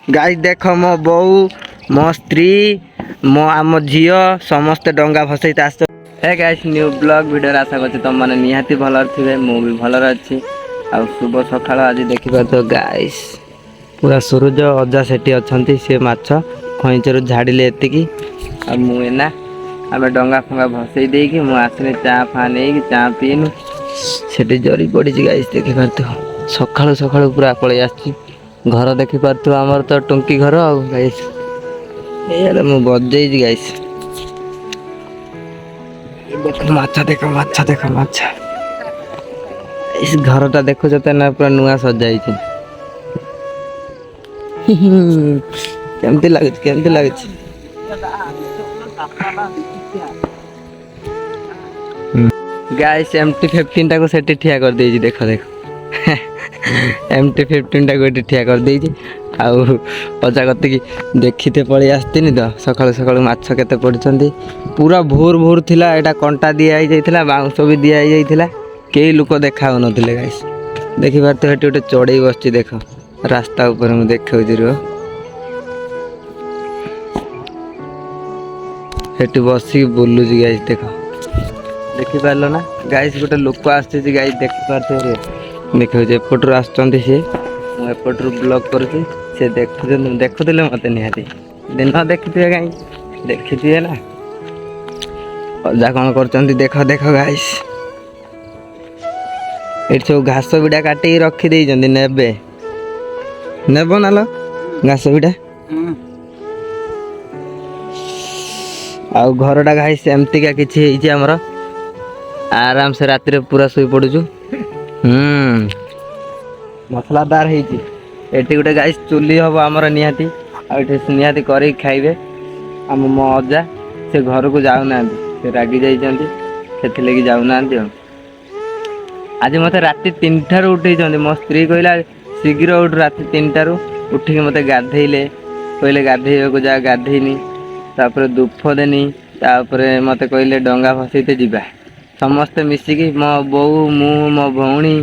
Guys देख मो बो मो स्त्री मो आम झील समस्ते डंगा भसई आस। Hey guys new blog video आशा करछि तुम माने निहाती भल थे मु भी भल अच्छी। आ शुभ सकाळ आज देखिपा तो गाइस पूरा सूरज अजा सेठी अछंती से माछ खइचर झाड़िले एतिकी आ मु एना आमे डंगा फंगा भसई देकी मु आसने चा फा नहीं चा पीनु सेठी जरी पड़ी गाइस देखिपा तो सकाळ सकाळ पूरा पळै आछि। घर देखी पार्थ आमर तो टुंकी घर आ गाइस ये मु बजे गाइस माछा देख माछा देख माछा इस घर टा देखो जते ना पूरा नुआ सजाई छी। केमती लागछ केमती लागछ गाइस MT-15 टा को सेठी ठिया कर देजी देखो देखो MT-15 टा को ठिया कर देजी आउ अजा कति की देखिते पळै आस्तिनी तो सकाळ सकाळ माछ केते पडछंती पूरा भोर भोर थिला एटा कंटा दिया ही जाइथिला बाउंस भी दिया ही जाइथिला केई लोक देखाउ नथिले गाइस देखि बार तो हेटी ओटे चढ़ई बसची देखो रास्ता ऊपर मु देखौ जिरो हेटी बसी बोलु जी गाइस देखो देखि पारलो ना गाइस गोटे लोक आछे जी गाइस देखि पारथे रे देखौ जे एपटरो आछंती से मु एपटरो ब्लॉग करछि से देखुले मते निहाती दिन देखिथिए गाई देखिथिए ना अजा कौन करचंती देख देख गाइस एठ सब घास बिडा काटी रखी देई जंदी नेबे नेबो नालो घास बिडा आ घरटा गाइस एमती का किछि हेछि हमर आराम से रात रे पूरा सोई पडुछु मसलादार हेछि एटी गोटे गाइस चुली हम आमर निहाती निहाती कर खाइबे आम मो अजा से घर को जाऊ ना से रागी जाइछंती सेथि लगी जाऊ ना आज मते राति 3 टारू उठेइछंती मो स्त्री कहला शीघ्र उठ राति 3 टारू उठिक मते गाधेइले कहले गाधेइबा को जा गाधेइनी तापर दुफ देनी तापर मते कहले डंगा भसईते जिबा समस्ते मिसिकी मो बोऊ मु मो भौणी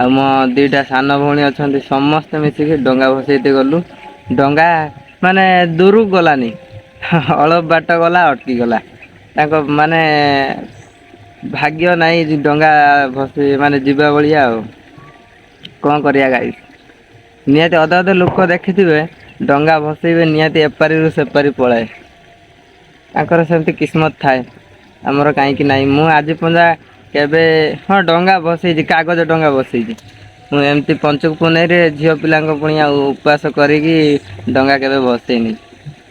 आ मो दीटा सान भौणी अछंती समस्ते मिसिकी डंगा भसईते गलु डंगा माने दूरु गलानी अलप बाट गला अटकी गला ताको माने भाग्य नाही डंगा भसे माने जीवा बलिया कौन करिया गाइस निहाती अधा अधा लोक देखिथिबे डंगा भसईबे निहाती एपारी रु सेपारी पळाए ताकर सेमती किस्मत थाए हमर काई कि नाही मु आज पंजा केबे हां डंगा भसईजी कागज डंगा भसईजी मु एमती पंचक पुनै रे झियो पिलांग पुणी उपवास करिकी डंगा केबे भसईनी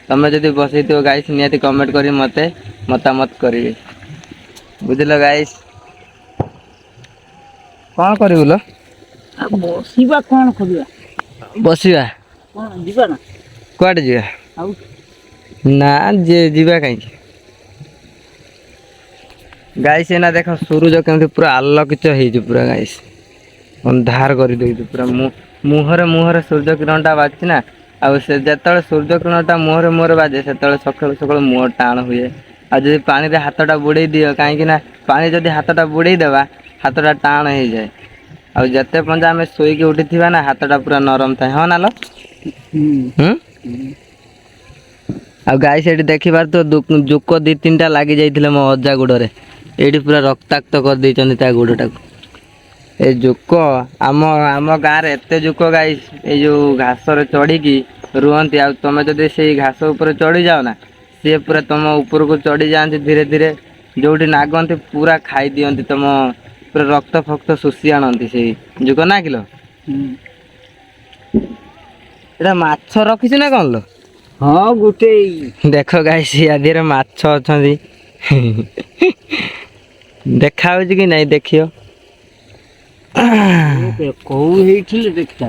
तमे जदि बसईथियो गाइस निहाती कमेंट करी मते मतामत करिवे बुझलो गाइस कौन करिवलो बसिबा कौन करिया बसिबा कौन जीवा ना कुआडे जिया आउ ना जे जीवा काई गाइस एना देखो सूरज केमती पूरा आलोकित हेजी पूरा गाइस अंधार कर देई पूरा मुहरे मुहरे सूर्य किरणटा बाजछि ना आ से जतले सूर्य किरणटा मुहरे मुहरे बाजे सेतले सकाळ सकाळ मुह टाण हुए आ जदि पानी रे हाथटा बुड़े दियो काई कि ना पानी जदि हाथटा बुड़े देबा हाथटा टाण हे जाय आ जते पंजा में सोई के उठिथिबा ना हाथटा पूरा नरम थाए ह नालो आ गाइस एठी देखि बार तो जुक 2-3टा लागि जाइथिले मो अजा गुडरे एठी पूरा रक्ताक्त कर दैचंदी ता गुडटा ए जुक आम आम गाँ रे एते जुक गाइस ए जो घास रे चढ़ी की रुहंती आ तमे जदि सेई घास ऊपर चढ़ी जाओ ना से पूरा तम ऊपर को चढ़ी जांती धीरे धीरे जोठी नागंती पूरा खाई दियंती तम पूरा रक्त फक्त सुसी आनंती सेई जुक ना किलो एटा माछ रखिछ ना कोन लो हां गुटे देखो गाइस आदि रे माछ अछंती देखा हो कि नहीं देखियो कौ हेइथिले देखता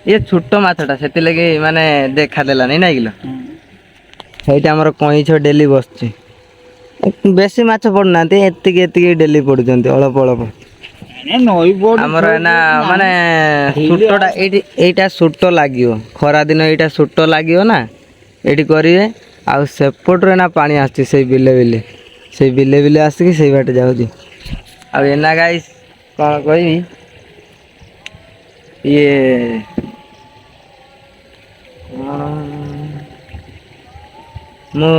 ये छोट माछटा सेति लगे माने देखा देला नहीं ना किलो हेइटा हमर कइछ डेली बसछि बेसी माछ पड़नाते एतिके एतिके डेली पड़जंती अलप अलप नई बोर्ड हमर ना माने सुटटा एटा सुट लागियो खरा दिन एटा सुट लागियो ना एटी करिवे आ सेपट रे ना पानी आछि से बिले बिले आसिकी से बाटे जाउजी आ एना गाइस कोन कहि ये ମୁଁ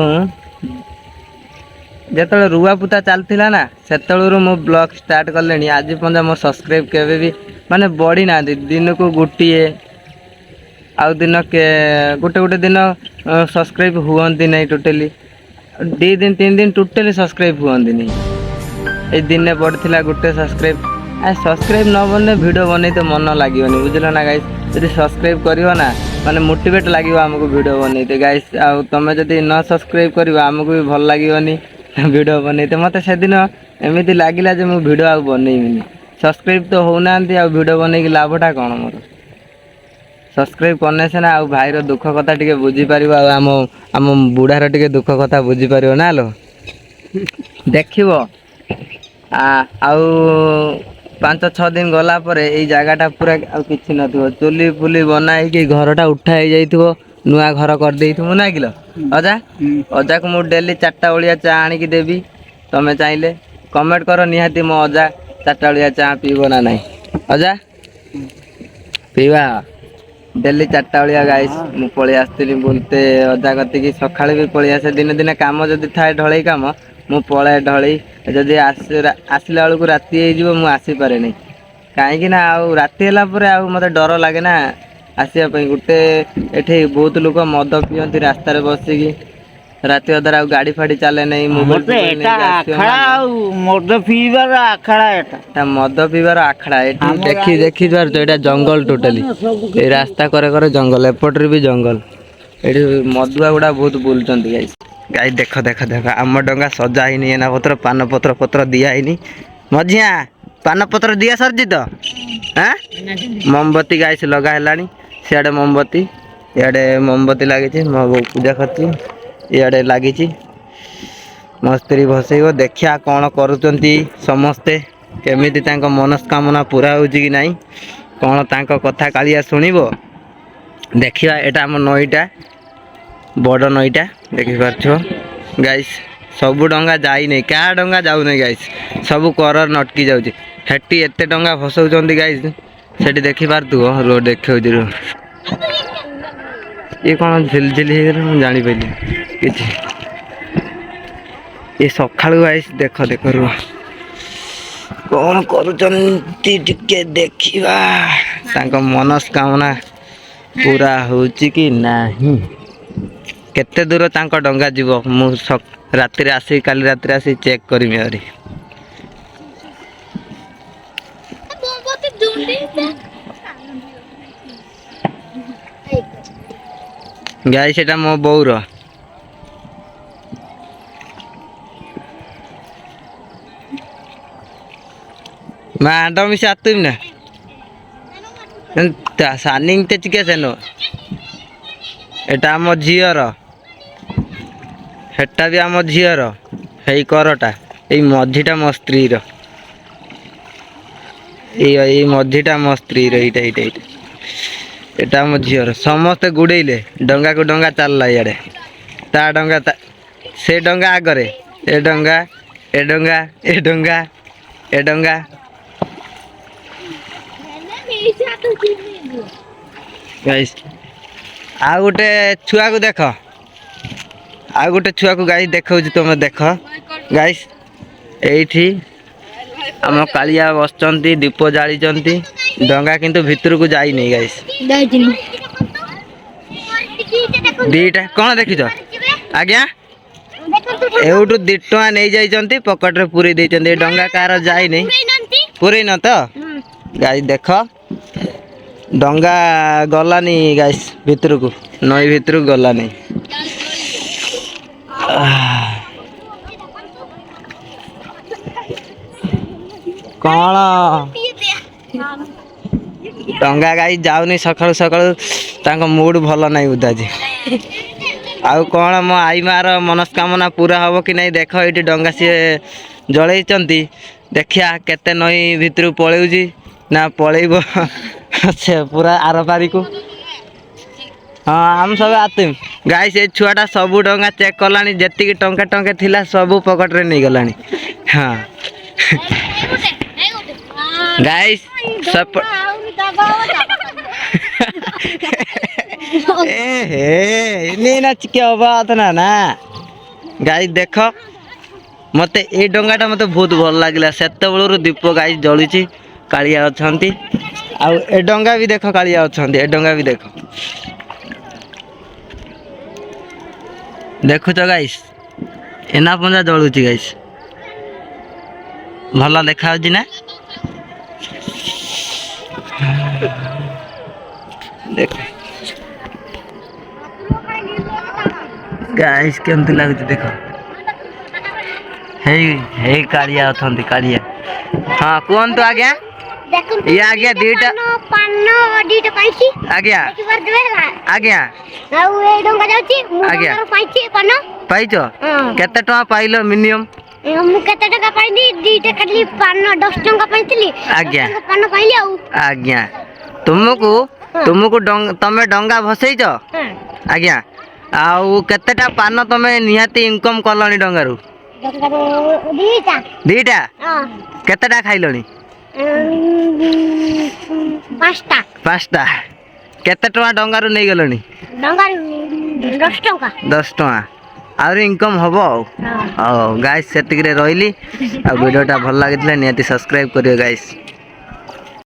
ଯେତେବେଳେ ରୁଆପୁତା ଚାଲିଥିଲା ନା ସେତେବେଳରୁ ମୁଁ ବ୍ଲଗ୍ ଷ୍ଟାର୍ଟ କଲେଣି ଆଜି ପର୍ଯ୍ୟନ୍ତ ମୋ ସବସ୍କ୍ରାଇବ୍ କେବେ ବି ମାନେ ବଢ଼ି ନାହାନ୍ତି। ଦିନକୁ ଗୋଟିଏ ଆଉ ଗୋଟେ ଦିନ ସବସ୍କ୍ରାଇବ୍ ହୁଅନ୍ତି ନାହିଁ ଟୋଟାଲି। 2 ଦିନ 3 ଦିନ ଟୋଟାଲି ସବସ୍କ୍ରାଇବ୍ ହୁଅନ୍ତିନି। ଏଇ ଦିନେ ପଡ଼ିଥିଲା ଗୋଟେ ସବସ୍କ୍ରାଇବ୍। ସବସ୍କ୍ରାଇବ୍ ନ ବନେଇଲେ ଭିଡ଼ିଓ ବନେଇତେ ମନ ଲାଗିବନି ବୁଝିଲ ନା ଗାଇସ୍। ଯଦି ସବସ୍କ୍ରାଇବ୍ କରିବ ନା ମାନେ ମୋଟିଭେଟ୍ ଲାଗିବ ଆମକୁ ଭିଡ଼ିଓ ବନେଇତେ ଗାଇସ୍। ଆଉ ତମେ ଯଦି ନ ସବସ୍କ୍ରାଇବ୍ କରିବ ଆମକୁ ବି ଭଲ ଲାଗିବନି ଭିଡ଼ିଓ ବନେଇତେ। ମୋତେ ସେଦିନ ଏମିତି ଲାଗିଲା ଯେ ମୁଁ ଭିଡ଼ିଓ ଆଉ ବନେଇବିନି। ସବସ୍କ୍ରାଇବ୍ ତ ହଉନାହାନ୍ତି ଆଉ ଭିଡ଼ିଓ ବନେଇକି ଲାଭଟା କ'ଣ ମୋର। ସବସ୍କ୍ରାଇବ୍ କନେ ସିନା ଆଉ ଭାଇର ଦୁଃଖ କଥା ଟିକେ ବୁଝିପାରିବ ଆଉ ଆମ ବୁଢ଼ାର ଟିକେ ଦୁଃଖ କଥା ବୁଝିପାରିବ ନା ଲୋ। ଦେଖିବ ଆଉ 5-6 ଦିନ ଗଲା ପରେ ଏଇ ଜାଗାଟା ପୁରା ଆଉ କିଛି ନଥିବ। ଚୁଲି ଫୁଲି ବନା ହେଇକି ଘରଟା ଉଠା ହେଇଯାଇଥିବ। ନୂଆ ଘର କରିଦେଇଥିବୁ ନା କିଲୋ ଅଜା। ଅଜାକୁ ମୁଁ ଡେଲି 4ଟା ବେଳିଆ ଚା ଆଣିକି ଦେବି। ତମେ ଚାହିଁଲେ କମେଣ୍ଟ କର ନିହାତି ମୋ ଅଜା 4ଟା ବେଳିଆ ଚା ପିଇବ ନା ନାହିଁ। ଅଜା ପିଇବା ଡେଲି 4ଟା ବେଳିଆ ଗାଇସ୍। ମୁଁ ପଳେଇ ଆସିଥିଲି ବୁଲତେ ଅଜା କତିକି। ସକାଳେ ବି ପଳେଇ ଆସେ ଦିନେ ଦିନେ କାମ ଯଦି ଥାଏ ଢଳେଇ କାମ ମୁଁ ପଳାଏ ଢଳେଇ। ଯଦି ଆସିଲା ବେଳକୁ ରାତି ହେଇଯିବ ମୁଁ ଆସିପାରେନି। କାହିଁକି ନା ଆଉ ରାତି ହେଲା ପରେ ଆଉ ମୋତେ ଡର ଲାଗେ ନା ଆସିବା ପାଇଁ। ଏଠି ବହୁତ ଲୋକ ମଦ ପିଅନ୍ତି ରାସ୍ତାରେ ବସିକି। ରାତି ଅଧରେ ଆଉ ଗାଡ଼ି ଫାଡ଼ି ଚାଲେ ନାହିଁ। ମୋବାଇଲ ଫୋବାଇଲ ଏଟା ନେଇକି ଆସିବ ଆଖଡ଼ା ମାନେ ଆଉ ମଦ ପିଇବାର ଆଖଡ଼ା ଏଟା। ମଦ ପିଇବାର ଆଖଡ଼ା ଏଠି ଦେଖିପାରୁଛ ଏଇଟା ଜଙ୍ଗଲ ଟୋଟାଲି। ଏଇ ରାସ୍ତା କରେ କରେ ଜଙ୍ଗଲ ଏପଟରେ ବି ଜଙ୍ଗଲ। ଏଠି ମଦୁଆ ଗୁଡ଼ା ବହୁତ ବୁଲୁଛନ୍ତି ଗାଇସ୍। ଗାଈ ଦେଖ ଆମ ଡଙ୍ଗା ସଜା ହେଇନି ଏନା ପତ୍ର ପାନ ପତ୍ର ଦିଆ ହେଇନି। ମଝିଆ ପାନ ପତ୍ର ଦିଆ ସରିଛି ତ ମହମବତୀ ଗାଇସ୍ ଲଗା ହେଲାଣି। ସିଆଡ଼େ ମହମବତୀ ଇଆଡ଼େ ମହମବତୀ ଲାଗିଛି। ମୋ ବୋଉ ପୂଜା କରିଛି। ଇଆଡ଼େ ଲାଗିଛି ମୋ ସ୍ତ୍ରୀ ବସେଇବ। ଦେଖିବା କ'ଣ କରୁଛନ୍ତି ସମସ୍ତେ। କେମିତି ତାଙ୍କ ମନସ୍କାମନା ପୁରା ହେଉଛି କି ନାହିଁ କ'ଣ ତାଙ୍କ କଥା କାଳିଆ ଶୁଣିବ। ଦେଖିବା ଏଇଟା ଆମ ନଈଟା ବଡ଼ ନଈଟା ଦେଖିପାରୁଥିବ ଗାଇସ୍। ସବୁ ଡଙ୍ଗା ଯାଇନାହିଁ କାହା ଡଙ୍ଗା ଯାଉନାହିଁ ଗାଇସ୍। ସବୁ କରରେ ଅଟକି ଯାଉଛି। ହେଠି ଏତେ ଡଙ୍ଗା ଭସଉଛନ୍ତି ଗାଇସ୍। ସେଠି ଦେଖିପାରୁଥିବ ରୋଡ଼ ଦେଖଉଛି ରୁହ। ଇଏ କ'ଣ ଝିଲଝିଲି ହେଇଗଲା ମୁଁ ଜାଣିପାରିଲିନି କିଛି। ଏ ସକାଳୁ ଗାଇସ୍ ଦେଖ ରୁହ କ'ଣ କରୁଛନ୍ତି ଟିକେ ଦେଖିବା ତାଙ୍କ ମନସ୍କାମନା ପୁରା ହେଉଛି କି ନାହିଁ। କେତେ ଦୂର ତାଙ୍କ ଡଙ୍ଗା ଯିବ ମୁଁ ରାତିରେ ଆସିକି କାଲି ରାତିରେ ଆସିକି ଚେକ୍ କରିମି ଆହୁରି। ଗାଈ ସେଟା ମୋ ବୋଉର। মা আন্ডা মিশে আত্মীম না সানিং তে চিকে সেন এটা ଆମ ଝିଅର ହେଟା ବି ଆମ ଝିଅର। ହେଇ କରଟା ଏଇ ମଝିଟା ମୋ ସ୍ତ୍ରୀର। ଏଇ ମଝିଟା ମୋ ସ୍ତ୍ରୀର। ଏଇଟା ଏଟା ଆମ ଝିଅର। ସମସ୍ତେ ଗୁଡେଇଲେ ଡଙ୍ଗାକୁ ଡଙ୍ଗା ଚାଲିଲା ଇଆଡେ। ତା ଡଙ୍ଗା ସେ ଡଙ୍ଗା ଆଗରେ ଏ ଡଙ୍ଗା ଏ ଡଙ୍ଗା ଏ ଡଙ୍ଗା ଏ ଡଙ୍ଗା। ଆଉ ଗୋଟେ ଛୁଆକୁ ଦେଖ। ଆଉ ଗୋଟେ ଛୁଆକୁ ଗାଈ ଦେଖଉଛି ତମେ ଦେଖ ଗାଇସ୍। ଏଇଠି ଆମ କାଳିଆ ବସିଛନ୍ତି ଦୀପ ଜାଳିଛନ୍ତି। ଡଙ୍ଗା କିନ୍ତୁ ଭିତରକୁ ଯାଇନି ଗାଇସ୍। ଦିଟା କ'ଣ ଦେଖିଛ ଆଜ୍ଞା। ଏଉଠୁ 2 ଟଙ୍କା ନେଇଯାଇଛନ୍ତି ପକେଟରେ ପୁରେଇ ଦେଇଛନ୍ତି। ଏ ଡଙ୍ଗା କାହାର ଯାଇନି ପୁରେଇନ ତ ଗାଈ ଦେଖ ଡଙ୍ଗା ଗଲାନି ଗାଇସ୍ ଭିତରକୁ। ନଈ ଭିତରକୁ ଗଲାନି। କ'ଣ ଡଙ୍ଗା ଗାଈ ଯାଉନି ସକାଳୁ ତାଙ୍କ ମୁଡ୍ ଭଲ ନାହିଁ ବୋଧେ ଆଜି। ଆଉ କ'ଣ ମୋ ଆଈ ମାର ମନସ୍କାମନା ପୁରା ହବ କି ନାହିଁ ଦେଖ। ଏଇଠି ଡଙ୍ଗା ସିଏ ଜଳେଇଛନ୍ତି। ଦେଖିଆ କେତେ ନଈ ଭିତରକୁ ପଳଉଛି ନା ପଳେଇବ ସେ ପୁରା ଆର ପାରିକୁ। ହଁ ଆମେ ସବୁ ଆତିମ ଗାଈ। ସେ ଛୁଆଟା ସବୁ ଡଙ୍ଗା ଚେକ୍ କଲାଣି। ଯେତିକି ଟଙ୍କେ ଥିଲା ସବୁ ପକେଟରେ ନେଇଗଲାଣି। ହଁ ଗାଈ ए नाच के बात ना ना गाइस देख मते ए डंगाटा मते बहुत भल लागला सेते बेलर दीप गाइस जळुची कालिया अछंती आ ए डंगा भी देख कालिया अछंती ए डंगा भी देख देखु तो गाइस एना पंजा जळुची गाइस भला देखा होची ना देख गाइस केमती लागुची देखो हे हे कालिया अछंती कालिया हां कोन तो आज्ञा देखुन ये आज्ञा दीटा पानो दीटा पाइछि आज्ञा देखिबार देला आज्ञा आउ ए डंगा जाउछि मु आज्ञा। डंगा पाइछि पानो पाइचो हां केते टका पाइलो मिनिमम मु केते टका पाइनी दीटा खाली पानो 10 टका पाइथिली आज्ञा। 10 टका पानो पाइली आउ आज्ञा तुमको तुमको तमे डंगा भसैचो हां आज्ञा आउ केतेटा पान तमे निहाती इनकम करलनी डंगारू डंगा दीटा दीटा हां केतेटा खाइलनी पाँचटा पाँचटा केते टका डंगारू नहीं गलनी डंगा 10 टका 10 टका आउर इनकम हबो हां गाइस सेतिकरे रहिली आ वीडियोटा भल लागितले निहाती सब्सक्राइब करियो गाइस।